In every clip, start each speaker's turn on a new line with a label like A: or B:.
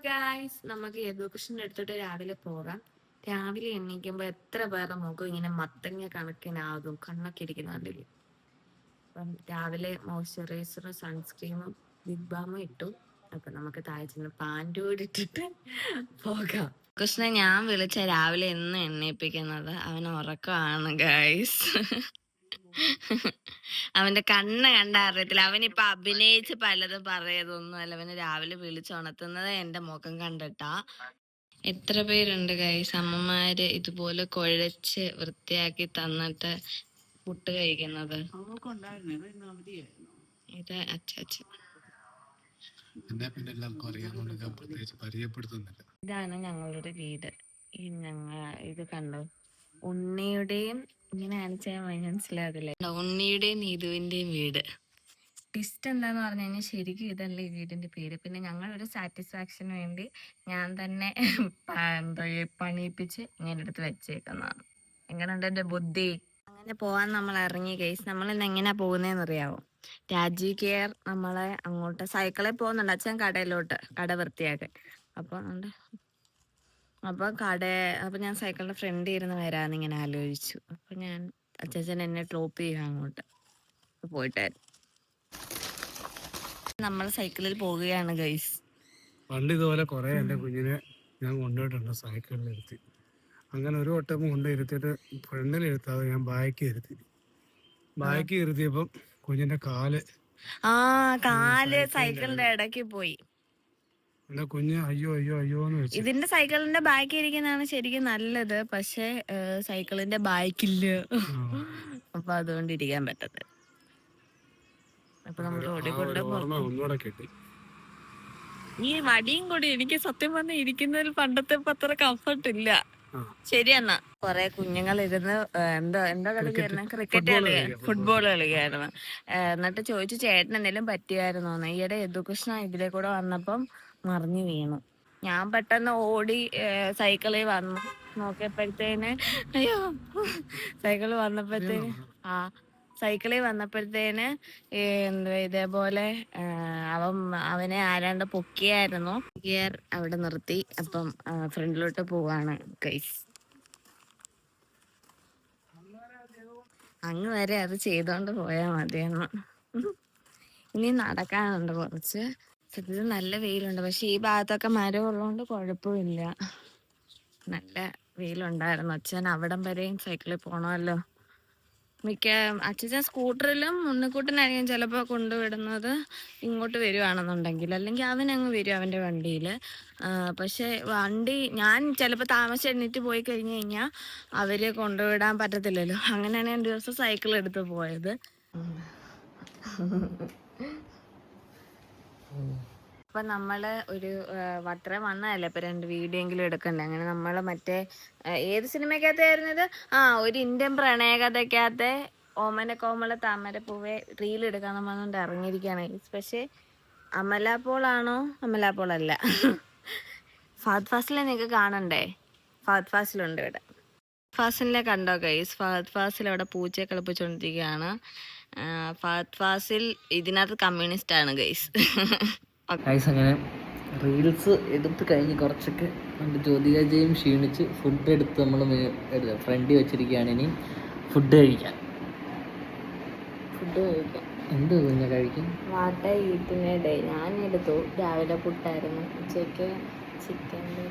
A: Guys, നമുക്ക് യദുകൃഷ്ണന്റെ അടുത്തോട്ട് രാവിലെ പോകാം. രാവിലെ എണീക്കുമ്പോ എത്ര പേരുടെ മുഖം ഇങ്ങനെ മത്തങ്ങ കണക്കിനാകും, കണ്ണൊക്കെ ഇരിക്കുന്നുണ്ടല്ലേ. അപ്പം രാവിലെ മോയ്സ്ചറൈസറും സൺസ്ക്രീമും ലിപ് ബാമും ഇട്ടു. അപ്പൊ നമുക്ക് താഴെ ചെന്ന് പാൻറ് ഇട്ടിട്ട് പോകാം. കൃഷ്ണൻ ഞാൻ വിളിച്ച രാവിലെ എന്നും എണ്ണയിപ്പിക്കുന്നത് അവൻ ഉറക്കമാണ് ഗായ്സ്. അവന്റെ കണ്ണ് കണ്ട അറിയത്തില്ല. അവനിപ്പൊ അഭിനയിച്ച് പലതും പറയതൊന്നും അല്ല. അവന് രാവിലെ വിളിച്ചുണർത്തുന്നത് എന്റെ മുഖം കണ്ടിട്ടാ. എത്ര പേരുണ്ട് ഗൈസ്, അമ്മമാര് ഇതുപോലെ കുഴച്ച് വൃത്തിയാക്കി തന്നിട്ട് പുട്ട് കഴിക്കുന്നത്. ഇത് അച്ഛൻ. ഇതാണ് ഞങ്ങളുടെ വീട്. ഇത് കണ്ടോ, ഉണ്ണിയുടെയും ഇങ്ങനെ കാണിച്ചാൽ മനസ്സിലാകില്ലേ, ഉണ്ണിയുടെയും നീതുവിന്റെയും വീട്. ട്വിസ്റ്റ് എന്താന്ന് പറഞ്ഞു കഴിഞ്ഞാൽ ശരിക്കും ഇതല്ല ഈ വീടിന്റെ പേര്. പിന്നെ ഞങ്ങളൊരു സാറ്റിസ്ഫാക്ഷന് വേണ്ടി ഞാൻ തന്നെ എന്താ പണിയിപ്പിച്ച് ഇങ്ങനെ എടുത്ത് വെച്ചേക്കുന്നതാണ്. എങ്ങനെയുണ്ട് എന്റെ ബുദ്ധി? അങ്ങനെ പോവാൻ നമ്മൾ ഇറങ്ങി ഗൈസ്. നമ്മൾ ഇന്ന് എങ്ങനെയാ പോകുന്നതെന്ന് അറിയാവോ? രാജീവ് കെയർ നമ്മളെ അങ്ങോട്ട് സൈക്കിളിൽ പോകുന്നുണ്ട്. അച്ഛൻ കട വൃത്തിയാക്കാൻ. അപ്പൊ ഞാൻ സൈക്കിളിന്റെ ഫ്രണ്ട് ഇരുന്ന് വരാന്ന് ഇങ്ങനെ ആലോചിച്ചു. അപ്പൊ അച്ഛൻ എന്നെ ഡ്രോപ്പ് ചെയ്യുക അങ്ങോട്ട്. പോയിട്ടായിരുന്നു. നമ്മൾ സൈക്കിളിൽ പോവുകയാണ് ഗൈസ്.
B: പണ്ട് ഇതുപോലെ കുറെ എൻ്റെ കുഞ്ഞിനെ ഞാൻ കൊണ്ടുപോയിട്ടുണ്ട് സൈക്കിളിൽ ഇരുത്തി. അങ്ങനെ ഒരു വട്ടം കൊണ്ടിരുത്തിയിട്ട് ഫ്രണ്ടിലിരുത്താതെ ഞാൻ ബാക്കി ഇരുത്തിയപ്പം കുഞ്ഞിന്റെ കാല്
A: സൈക്കിളിന്റെ ഇടയ്ക്ക് പോയി.
B: എന്റെ കുഞ്ഞ് അയ്യോ അയ്യോ അയ്യോ എന്ന് വെച്ചു.
A: ഇതിന്റെ സൈക്കിളിന്റെ ബാക്കി ഇരിക്കുന്നതാണ് ശരിക്കും നല്ലത്. പക്ഷെ സൈക്കിളിന്റെ ബാക്കില്ല. അപ്പൊ അതുകൊണ്ട് ഇരിക്കാൻ പറ്റത്. അപ്പൊ നമ്മൾ
B: ഒന്നുകൂടെ കിട്ടി.
A: ഈ വടിയും കൂടി എനിക്ക് സത്യം പറഞ്ഞാൽ ഇരിക്കുന്നതിൽ പണ്ടത്തെ അത്ര കംഫർട്ട് ഇല്ല. ശരിയെന്നാ. കൊറേ കുഞ്ഞുങ്ങൾ ഇരുന്ന് എന്താ കളിക്കായിരുന്നു, ഫുട്ബോൾ കളിക്കായിരുന്നു. എന്നിട്ട് ചോദിച്ചു ചേട്ടൻ എന്തെങ്കിലും പറ്റിയായിരുന്നോന്ന്. ഈയിടെ യദുകൃഷ്ണ ഇതിലെ കൂടെ വന്നപ്പം മറിഞ്ഞു വീണു. ഞാൻ പെട്ടെന്ന് ഓടി സൈക്കിളിൽ വന്നു. നോക്കിയപ്പോഴത്തേന് സൈക്കിളിൽ വന്നപ്പോഴത്തേന് ഇതേപോലെ അവനെ ആരാണ്ട് പൊക്കിയായിരുന്നു. ഗിയർ അവിടെ നിർത്തി. അപ്പം ഫ്രണ്ടിലോട്ട് പോവാണ് ഗൈസ്. അങ്ങ് വരെ അത് ചെയ്തോണ്ട് പോയാൽ മതിയെന്ന്. ഇനി നടക്കാനുണ്ട് കുറച്ച്. ഇത് നല്ല വെയിലുണ്ട്. പക്ഷെ ഈ ഭാഗത്തൊക്കെ മരം ഉള്ളതുകൊണ്ട് കുഴപ്പമില്ല. നല്ല വെയിലുണ്ടായിരുന്നു. അച്ഛൻ അവിടം വരെയും സൈക്കിളിൽ പോണമല്ലോ. അച്ഛൻ സ്കൂട്ടറിലും ഉണ്ണിക്കുട്ടനായിരിക്കും ചിലപ്പോൾ കൊണ്ടുവിടുന്നത്. ഇങ്ങോട്ട് വരുവാണെന്നുണ്ടെങ്കിൽ, അല്ലെങ്കിൽ അവനങ്ങ് വരും അവൻ്റെ വണ്ടിയിൽ. പക്ഷെ ഞാൻ ചിലപ്പോൾ താമസിച്ച് എണ്ണീറ്റ് പോയി കഴിഞ്ഞ് കഴിഞ്ഞാൽ അവര് കൊണ്ടുവിടാൻ പറ്റത്തില്ലല്ലോ. അങ്ങനെയാണ് ഞാൻ ദിവസം സൈക്കിൾ എടുത്ത് പോയത്. അപ്പൊ നമ്മള് ഒരു വട്ടറെ വന്നതല്ലേ, ഇപ്പൊ 2 വീഡിയോ എങ്കിലും എടുക്കണ്ടേ. അങ്ങനെ നമ്മള് മറ്റേ ഏത് സിനിമക്കകത്തായിരുന്നു ഇത്? ഒരു ഇന്ത്യൻ പ്രണയകഥക്കകത്തെ ഓമന കോമള താമരപ്പൂവെ റീൽ എടുക്കാന്ന് പറഞ്ഞുകൊണ്ട് ഇറങ്ങിയിരിക്കുകയാണ്. പക്ഷെ അമലാപോളാണോ? അമലാപോളല്ല, ഫഹദ് ഫാസിലെ നിങ്ങൾക്ക് കാണണ്ടേ? ഫഹദ് ഫാസിലുണ്ട് ഇവിടെ. ഫാസിലിനെ കണ്ടോ ഗൈസ്? ഫഹദ് ഫാസിൽ അവിടെ പൂച്ചയെ കളിപ്പിച്ചോണ്ടിരിക്കുകയാണ്. ഫഹദ് ഫാസിൽ ഇതിനകത്ത് കമ്മ്യൂണിസ്റ്റ് ആണ് ഗൈസ്.
C: അങ്ങനെ റീൽസ് എടുത്ത് കഴിഞ്ഞ് കുറച്ചൊക്കെ ജ്യോതികജയും ക്ഷീണിച്ച് ഫുഡ് എടുത്ത് നമ്മൾ ഫ്രണ്ടിൽ വെച്ചിരിക്കുകയാണ്. ഇനി ഫുഡ് കഴിക്കാം. എന്ത് കുഞ്ഞാ കഴിക്കും? ഞാനെടുത്തു. രാവിലെ പുട്ടായിരുന്നു. ഉച്ചയ്ക്ക് ചിക്കൻ്റെ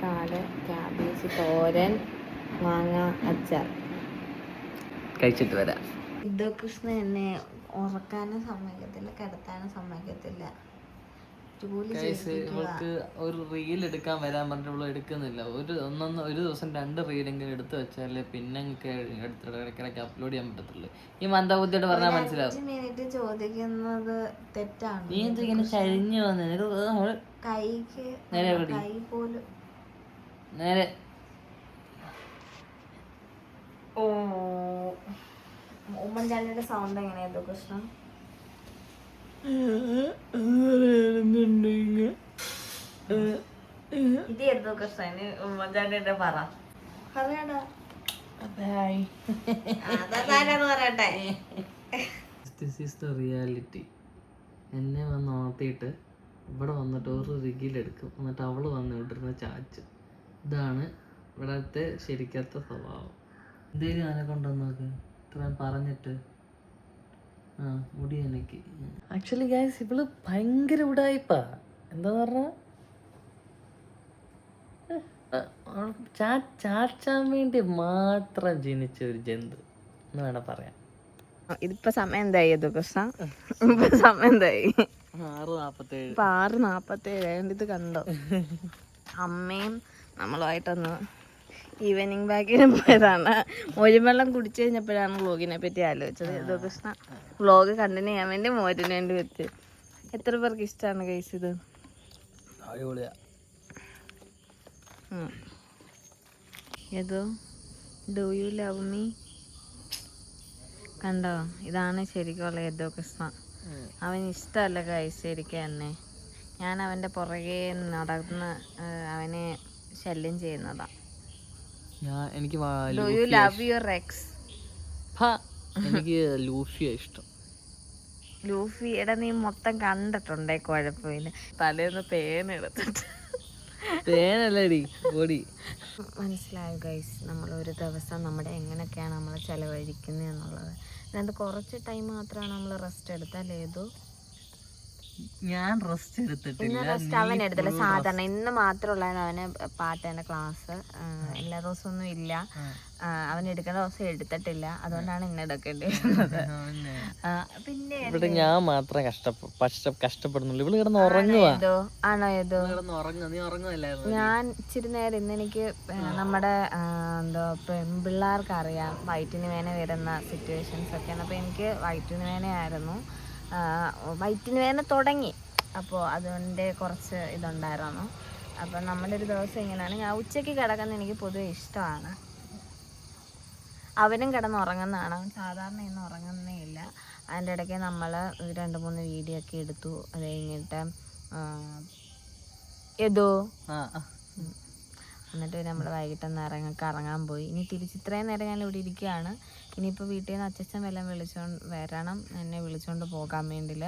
C: കാല്, ക്യാബേജ് തോരൻ, മാങ്ങ അച്ചാർ. കഴിച്ചിട്ട് വരാം. യദുകൃഷ്ണ എന്നെ ഉറക്കാനും സമ്മതിക്കത്തില്ല, കിടത്താനും സമ്മതിക്കത്തില്ല. ഇവൾക്ക് ഒരു റീൽ എടുക്കാൻ വരാൻ പറഞ്ഞിട്ട് എടുക്കുന്നില്ല. ഒരു ദിവസം 2 റീലെങ്കിലും എടുത്തു വെച്ചാലേ പിന്നെ ഇടയ്ക്കിടയ്ക്ക് അപ്ലോഡ് ചെയ്യാൻ പറ്റത്തുള്ളൂ. ഈ മന്ദബുദ്ധിയോട് പറഞ്ഞാൽ മനസ്സിലാവും.
A: 5 മിനിറ്റ് ചോദിക്കുന്നത് തെറ്റാണ്.
C: നീ എന്തിങ്ങനെ ചരിഞ്ഞു വന്ന്
A: കൈക്ക് കൈ പോലും
C: നേരെ.
A: ഉമ്മൻചാണ്ടിയുടെ സൗണ്ട് എങ്ങനെയാ കൃഷ്ണ? ഇത് എന്തോ കൃഷ്ണന് ഉമ്മൻചാണ്ടിയുടെ പറയാടാ പറയട്ടെ.
C: This is the reality. എന്നെ വന്ന് ഓർത്തിയിട്ട് ഇവിടെ വന്നിട്ട് ഒരു റിഗിലെടുക്കും, എന്നിട്ട് അവള് വന്ന് ഇട്ടിരുന്ന ചാച്ച്. ഇതാണ് ഇവിടത്തെ ശരിക്കത്തെ സ്വഭാവം. എന്തേലും അതിനെ കൊണ്ടുവന്ന് നോക്ക്, ഇത്രയും പറഞ്ഞിട്ട് മുടി എനിക്ക്. ആക്ച്വലി ഗൈസ് ഇവള് ഭയങ്കര ഉടായിപ്പാ. എന്താന്ന് പറഞ്ഞാ ചാച്ചാൻ വേണ്ടി മാത്രം ജനിച്ച ഒരു ജന്തു എന്ന് വേണം പറയാം.
A: ഇതിപ്പോ സമയം എന്തായി കൃഷ്ണ? ഇപ്പൊ സമയം എന്തായി?
C: 6:47.
A: ഇപ്പൊ 6:47. ഇത് കണ്ടോ? അമ്മയും നമ്മളുമായിട്ടൊന്ന് ഈവനിങ് ബാക്കിന് പോയതാണ്. മോരുവെള്ളം കുടിച്ചു കഴിഞ്ഞപ്പോഴാണ് വ്ളോഗിനെ പറ്റി ആലോചിച്ചത്. ഇത് കൃഷ്ണ വ്ളോഗ് കണ്ടിന്യൂ ചെയ്യാൻ വേണ്ടി മോരിന് വേണ്ടി വെച്ച്. എത്ര പേർക്ക് ഇഷ്ടമാണ് ഗൈസ് ഇത്? ഏതോ ഡു യു ലവ് മീ കണ്ടോ? ഇതാണ് ശരിക്കുള്ള ഏതോ കൃഷ്ണ. അവന് ഇഷ്ടമല്ല ഗൈസ് ശരിക്കും എന്നെ. ഞാൻ അവൻ്റെ പുറകെ നടന്ന് അവനെ ശല്യം ചെയ്യുന്നതാ.
C: എനിക്ക്
A: do you love your X?
C: എനിക്ക് ലൂഫിയ ഇഷ്ടം.
A: ലൂഫി എടാ നീ മൊത്തം കണ്ടിട്ടുണ്ടേ, കുഴപ്പമില്ല. തലേന്ന് പേനെടുത്തിട്ട്
C: പേനല്ലടി ഓടി.
A: മനസ്സിലായോ ഗൈസ്? നമ്മൾ ഒരു ദിവസം നമ്മുടെ എങ്ങനെയൊക്കെയാണ് നമ്മൾ ചിലവഴിക്കുന്നത് എന്നുള്ളത്. അതിനകത്ത് കുറച്ച് ടൈം മാത്രമാണ് നമ്മൾ റെസ്റ്റ് എടുത്താൽ. ഏതോ
C: ഞാൻ റെസ്റ്റ് എടുത്തിട്ടില്ല.
A: ഇന്ന് റെസ്റ്റ് അവൻ എടുത്തില്ല. സാധാരണ ഇന്ന് മാത്രമുള്ളതാണ് അവന് പാട്ടേൻ്റെ ക്ലാസ്. എല്ലാ ദിവസവും ഒന്നും ഇല്ല. അവൻ എടുക്കേണ്ട ദിവസം എടുത്തിട്ടില്ല. അതുകൊണ്ടാണ് ഇന്ന് എടുക്കേണ്ടി വരുന്നത്. പിന്നെ
C: ഇവിടെ ഞാൻ മാത്രം കഷ്ടപ്പെടുന്നുള്ളൂ. ഇവള് കിടന്ന് ഉറങ്ങുവാ.
A: ആണോ ഏതോ?
C: നീ ഉറങ്ങുമല്ലായിരുന്നു?
A: ഞാൻ ഇച്ചിരി നേരം ഇന്ന് എനിക്ക് നമ്മുടെ എന്തോ പെൺപിള്ളേർക്ക് അറിയാം വയറ്റിന് വേന വരുന്ന സിറ്റുവേഷൻസ് ഒക്കെയാണ്. അപ്പോൾ എനിക്ക് വയറ്റിന് വേനയായിരുന്നു. വയറ്റിന് വേന തുടങ്ങി. അപ്പോൾ അതുകൊണ്ട് കുറച്ച് ഇതുണ്ടായിരുന്നു. അപ്പോൾ നമ്മുടെ ഒരു ദിവസം ഇങ്ങനെയാണ്. ഞാൻ ഉച്ചയ്ക്ക് കിടക്കുന്നത് എനിക്ക് പൊതുവെ ഇഷ്ടമാണ്. അവനും കിടന്ന് ഉറങ്ങുന്നതാണ്. അവൻ സാധാരണ ഇന്ന് ഉറങ്ങുന്നേ ഇല്ല. അതിൻ്റെ ഇടയ്ക്ക് നമ്മൾ 2-3 വീഡിയോ ഒക്കെ എടുത്തു. അത് കഴിഞ്ഞിട്ട് ഏതോ എന്നിട്ട് നമ്മൾ വൈകിട്ടൊന്ന് കറങ്ങാൻ പോയി. ഇനി തിരിച്ച് ഇത്രയും നേരം ഞാൻ ഇവിടെ ഇരിക്കുകയാണ്. ഇനിയിപ്പോൾ വീട്ടിൽ നിന്ന് അച്ഛൻ വല്ലതും വരണം എന്നെ വിളിച്ചുകൊണ്ട് പോകാൻ വേണ്ടിയില്ല.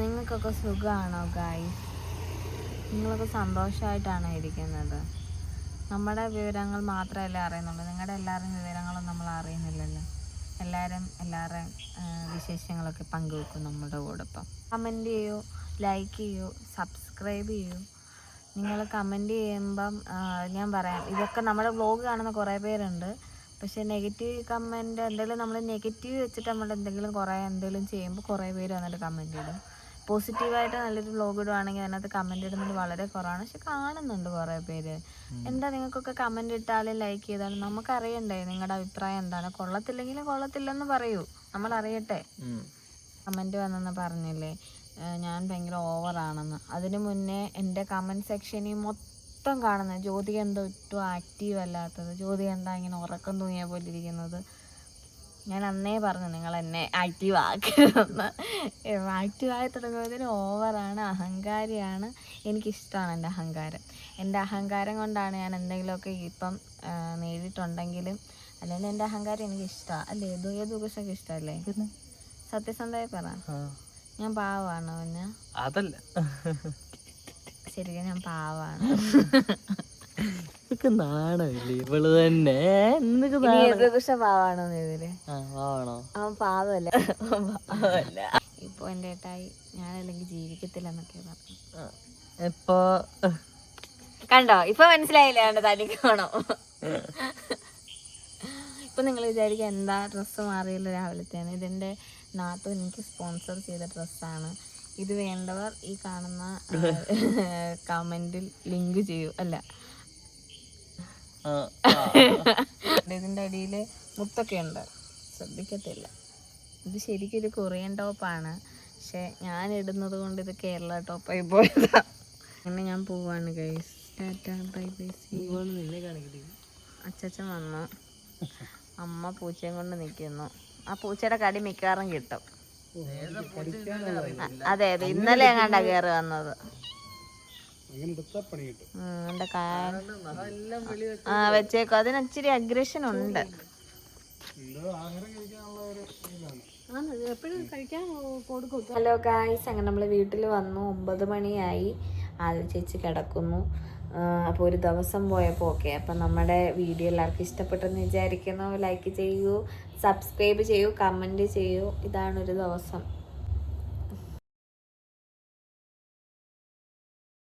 A: നിങ്ങൾക്കൊക്കെ സുഖമാണോ ഗായ്സ്? നിങ്ങളൊക്കെ സന്തോഷമായിട്ടാണോ ഇരിക്കുന്നത്? നമ്മുടെ വിവരങ്ങൾ മാത്രമല്ലേ അറിയുന്നുള്ളൂ. നിങ്ങളുടെ എല്ലാവരുടെയും വിവരങ്ങളും നമ്മൾ അറിയുന്നില്ലല്ലോ. എല്ലാവരും എല്ലാവരുടെയും വിശേഷങ്ങളൊക്കെ പങ്കുവെക്കും നമ്മുടെ കൂടൊപ്പം. കമൻറ്റ് ചെയ്യൂ, ലൈക്ക് ചെയ്യൂ, സബ്സ്ക്രൈബ് ചെയ്യൂ. നിങ്ങൾ കമൻറ്റ് ചെയ്യുമ്പം ഞാൻ പറയാം, ഇതൊക്കെ നമ്മുടെ വ്ളോഗ് കാണുന്ന കുറേ പേരുണ്ട്. പക്ഷേ നെഗറ്റീവ് കമൻറ്റ് എന്തെങ്കിലും നമ്മൾ നെഗറ്റീവ് വെച്ചിട്ട് നമ്മൾ എന്തെങ്കിലും ചെയ്യുമ്പോൾ കുറേ പേര് വന്നിട്ട് കമൻറ്റ് ഇടും. പോസിറ്റീവായിട്ട് നല്ലൊരു വ്ളോഗ് ഇടുവാണെങ്കിൽ അതിനകത്ത് കമൻറ്റ് ഇടുന്നത് വളരെ കുറവാണ്. പക്ഷെ കാണുന്നുണ്ട് കുറേ പേര്. എന്താ നിങ്ങൾക്കൊക്കെ കമൻറ്റ് ഇട്ടാലും ലൈക്ക് ചെയ്താലും നമുക്കറിയണ്ടേ നിങ്ങളുടെ അഭിപ്രായം എന്താണ്? കൊള്ളത്തില്ലെങ്കിലും കൊള്ളത്തില്ലെന്ന് പറയൂ, നമ്മൾ അറിയട്ടെ. കമൻറ്റ് വന്നെന്ന് പറഞ്ഞില്ലേ ഞാൻ ഭയങ്കര ഓവറാണെന്ന്. അതിന് മുന്നേ എൻ്റെ കമൻറ്റ് സെക്ഷനിൽ മൊത്തം കാണുന്നത് ജ്യോതിക എന്തോ ഒട്ടും ആക്റ്റീവ് അല്ലാത്തത്, ജ്യോതിക എന്താ ഇങ്ങനെ ഉറക്കം തൂങ്ങിയ പോലെ ഇരിക്കുന്നത്. ഞാൻ അന്നേ പറഞ്ഞു നിങ്ങൾ എന്നെ ആക്റ്റീവ് ആക്കരുതെന്ന്. ആക്റ്റീവായി തുടങ്ങുന്നതിന് ഓവറാണ്, അഹങ്കാരിയാണ്. എനിക്കിഷ്ടമാണ് എൻ്റെ അഹങ്കാരം. എൻ്റെ അഹങ്കാരം കൊണ്ടാണ് ഞാൻ എന്തെങ്കിലുമൊക്കെ ഇപ്പം നേടിയിട്ടുണ്ടെങ്കിലും. അല്ലെങ്കിൽ എൻ്റെ അഹങ്കാരം എനിക്കിഷ്ടമാണ്. അല്ലേ ഏതോ കൃഷ്ണക്ക് ഇഷ്ടമല്ലേ? സത്യസന്ധമായി പറ, ഞാൻ പാവമാണ്. പിന്നെ
C: അതല്ല,
A: ശരിക്കും ഞാൻ പാവമാണ്.
C: നാണമില്ലേ ഇവള് തന്നെ?
A: കൃഷ്ണ പാവാണോ ഇതില്? അവൻ പാവല്ല. ഇപ്പൊ എൻ്റെ ഏട്ടായി ഞാനല്ലെങ്കിൽ ജീവിക്കത്തില്ലെന്നൊക്കെ പറഞ്ഞു.
C: ഇപ്പൊ
A: കണ്ടോ? ഇപ്പൊ മനസ്സിലായില്ലേ തനിക്കാണോ? ഇപ്പൊ നിങ്ങൾ വിചാരിക്കുക എന്താ ഡ്രസ്സ് മാറിയല്ലോ രാവിലത്തെയാണ്. ഇതിൻ്റെ നാത്തു എനിക്ക് സ്പോൺസർ ചെയ്ത ഡ്രസ്സാണ്. ഇത് വേണ്ടവർ ഈ കാണുന്ന കമൻറ്റിൽ ലിങ്ക് ചെയ്യൂ. അല്ല, ഇതിൻ്റെ അടിയിൽ മുത്തൊക്കെ ഉണ്ട്, ശ്രദ്ധിക്കത്തില്ല. ഇത് ശരിക്കും ഒരു കൊറിയൻ ടോപ്പാണ്. പക്ഷെ ഞാൻ ഇടുന്നത് കൊണ്ട് ഇത് കേരള ടോപ്പായി പോയതാ. അങ്ങനെ ഞാൻ പോവാണ് ഗൈസ്. Tata bye bye. അച്ഛൻ വന്നു, അമ്മ പൂച്ചയും കൊണ്ട് നിൽക്കുന്നു. ആ പൂച്ചയുടെ കടി മിക്കവാറും കിട്ടും. അതെ അതെ, ഇന്നലെ എങ്ങാണ്ടാ കയറി വന്നത്. എന്റെ വെച്ചേക്കോ. അതിന് ഇച്ചിരി അഗ്രഷൻ ഉണ്ട്.
D: എപ്പോഴും കഴിക്കാൻ കൊടുക്കും.
A: ഹലോ ഗായ്സ്, അങ്ങനെ നമ്മൾ വീട്ടിൽ വന്നു. 9 മണിയായി. ആദ്യം ചേച്ചി കിടക്കുന്നു. അപ്പോൾ ഒരു ദിവസം പോയപ്പോൾ ഓക്കെ. അപ്പം നമ്മുടെ വീഡിയോ എല്ലാവർക്കും ഇഷ്ടപ്പെട്ടെന്ന് വിചാരിക്കുന്നു. ലൈക്ക് ചെയ്യൂ, സബ്സ്ക്രൈബ് ചെയ്യൂ, കമൻറ്റ് ചെയ്യൂ. ഇതാണൊരു ദിവസം.